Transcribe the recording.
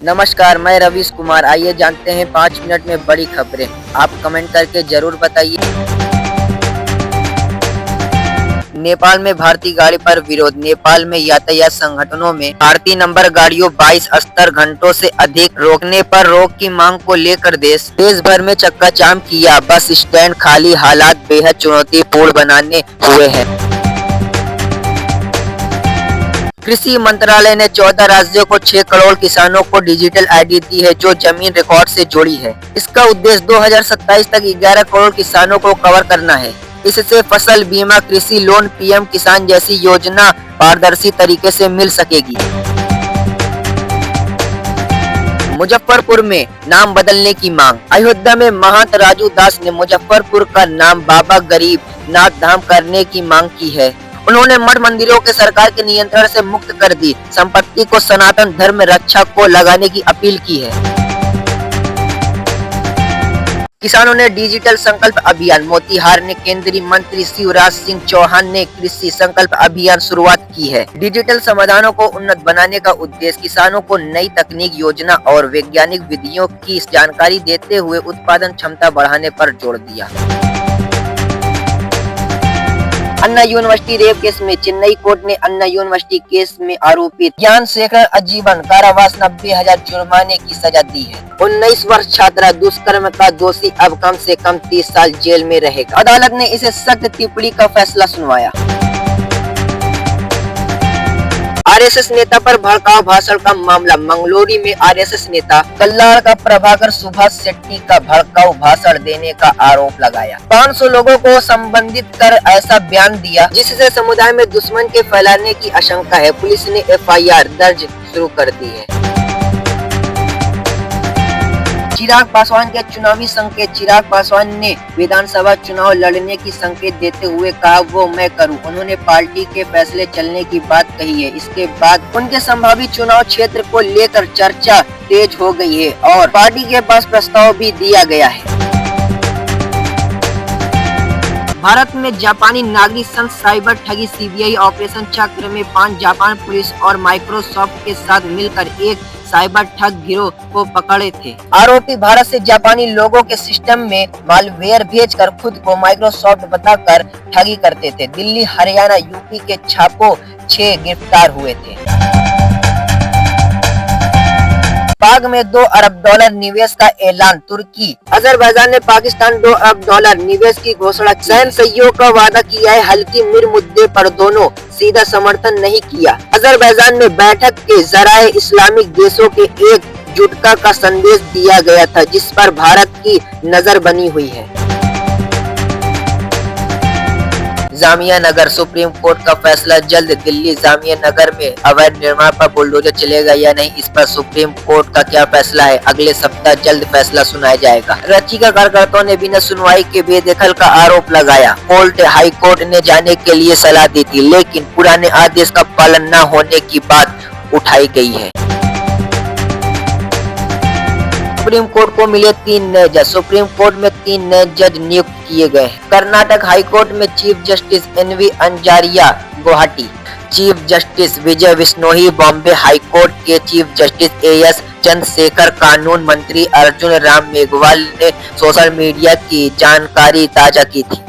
नमस्कार, मैं रवीश कुमार। आइए जानते हैं 5 मिनट में बड़ी खबरें। आप कमेंट करके जरूर बताइए। नेपाल में भारतीय गाड़ी पर विरोध। नेपाल में यातायात संगठनों में भारतीय नंबर गाड़ियों 22 स्तर घंटों से अधिक रोकने पर रोक की मांग को लेकर देश भर में चक्काजाम किया। बस स्टैंड खाली, हालात बेहद चुनौतीपूर्ण बनाने हुए हैं। कृषि मंत्रालय ने 14 राज्यों को 6 करोड़ किसानों को डिजिटल आईडी दी है, जो जमीन रिकॉर्ड से जुड़ी है। इसका उद्देश्य 2027 तक 11 करोड़ किसानों को कवर करना है। इससे फसल बीमा, कृषि लोन, पीएम किसान जैसी योजना पारदर्शी तरीके से मिल सकेगी। मुजफ्फरपुर में नाम बदलने की मांग। अयोध्या में महंत राजू दास ने मुजफ्फरपुर का नाम बाबा गरीब नाथ धाम करने की मांग की है। उन्होंने मठ मंदिरों के सरकार के नियंत्रण से मुक्त कर दी संपत्ति को सनातन धर्म रक्षा को लगाने की अपील की है। किसानों ने डिजिटल संकल्प अभियान। मोतिहार ने केंद्रीय मंत्री शिवराज सिंह चौहान ने कृषि संकल्प अभियान शुरुआत की है। डिजिटल समाधानों को उन्नत बनाने का उद्देश्य किसानों को नई तकनीक, योजना और वैज्ञानिक विधियों की जानकारी देते हुए उत्पादन क्षमता बढ़ाने पर जोर दिया। अन्ना यूनिवर्सिटी रेप केस में चेन्नई कोर्ट ने अन्ना यूनिवर्सिटी केस में आरोपित ज्ञान शेखर आजीवन कारावास 90,000 जुर्माने की सजा दी है। 19 वर्ष छात्रा दुष्कर्म का दोषी अब कम से कम 30 साल जेल में रहेगा। अदालत ने इसे सख्त टिप्पणी का फैसला सुनवाया। आरएसएस नेता पर भड़काऊ भाषण का मामला। मंगलोरी में आरएसएस नेता कल्लार का प्रभाकर सुभाष शेट्टी का भड़काऊ भाषण देने का आरोप लगाया। 500 लोगों को संबंधित कर ऐसा बयान दिया जिससे समुदाय में दुश्मन के फैलाने की आशंका है। पुलिस ने एफआईआर दर्ज शुरू कर दी है। चिराग पासवान के चुनावी संकेत। चिराग पासवान ने विधानसभा चुनाव लड़ने की संकेत देते हुए कहा वो मैं करूं। उन्होंने पार्टी के फैसले चलने की बात कही है। इसके बाद उनके संभावित चुनाव क्षेत्र को लेकर चर्चा तेज हो गई है और पार्टी के पास प्रस्ताव भी दिया गया है। भारत में जापानी नागरिक संघ साइबर ठगी सीबीआई ऑपरेशन चक्र में 5 जापान पुलिस और माइक्रोसॉफ्ट के साथ मिलकर एक साइबर ठग गिरोह को पकड़े थे। आरोपी भारत से जापानी लोगों के सिस्टम में मालवेयर भेजकर खुद को माइक्रोसॉफ्ट बताकर ठगी करते थे। दिल्ली, हरियाणा, यूपी के छापों 6 गिरफ्तार हुए थे। पाक में $2 अरब निवेश का ऐलान। तुर्की अजरबैजान ने पाकिस्तान $2 अरब निवेश की घोषणा। सैन्य सहयोग का वादा किया है। हल्की मिर मुद्दे पर दोनों सीधा समर्थन नहीं किया। अजरबैजान में बैठक के जराए इस्लामिक देशों के एकजुटता का संदेश दिया गया था, जिस पर भारत की नजर बनी हुई है। जामिया नगर सुप्रीम कोर्ट का फैसला जल्द। दिल्ली जामिया नगर में अवैध निर्माण पर बुलडोजर चलेगा या नहीं, इस पर सुप्रीम कोर्ट का क्या फैसला है, अगले सप्ताह जल्द फैसला सुनाया जाएगा। रचिका कार्यकर्ताओं ने बिना सुनवाई के बेदखल का आरोप लगाया। हाई कोर्ट ने जाने के लिए सलाह दी थी, लेकिन पुराने आदेश का पालन न होने की बात उठाई गई है। सुप्रीम कोर्ट को मिले 3 नए जज। सुप्रीम कोर्ट में 3 नए जज नियुक्त किए गए। कर्नाटक हाई कोर्ट में chief justice NV Anjaria Guwahati, chief justice Vijay Bishnoi Bombay, high court के चीफ जस्टिस एएस चंद्रशेखर। कानून मंत्री अर्जुन राम मेघवाल ने सोशल मीडिया की जानकारी ताजा की थी।